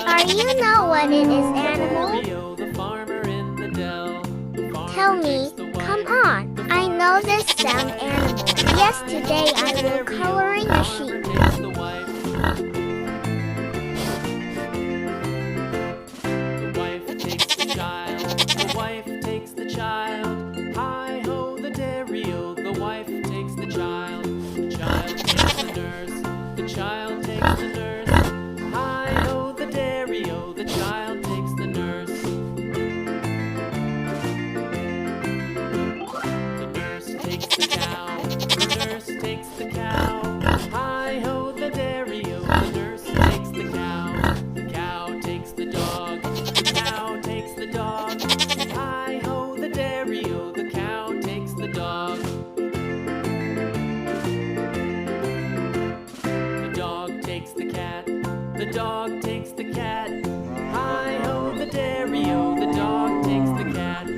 Are you know what it is, animal? The farmer in the dell. Tell me, come on. I know this sound, animal. Yes, today I will coloring a sheep. The wife takes the child. The wife takes the child. Hi ho, the dairy-o. The wife takes the child. The child takes the nurse. The child takes the nurse. Hi ho, the dairy-o. The child takes the nurse. The nurse takes the cow. The nurse takes the cow. Hi ho, the dairy-o. The nurse takes the cow. The cow takes the dog. The cow takes the dog. Hi ho, the dairy-o. The cow takes the dog. The dog takes the cat. The dog takes the cat. Hi ho, the dairy-o. The dog takes the cat. The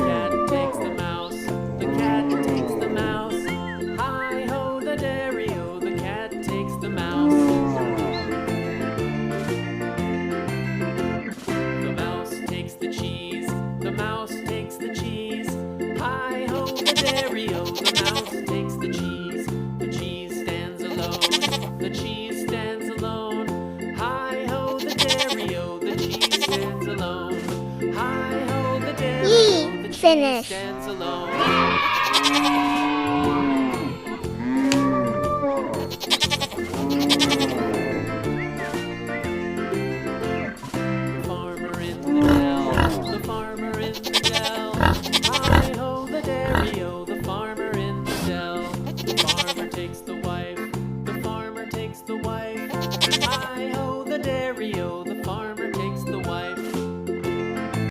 cat takes the mouse. The cat takes the mouse. Hi ho, the dairy-o. The cat takes the mouse. The mouse takes the cheese. The mouse takes the cheese. Hi ho, the dairy-o. The mouse takes the cheese. The cheese stands alone. The cheese stands alone. Hi ho, the dairy-o. The cheese stands alone. Hi ho, the dairy-o. The cheese Finish. stands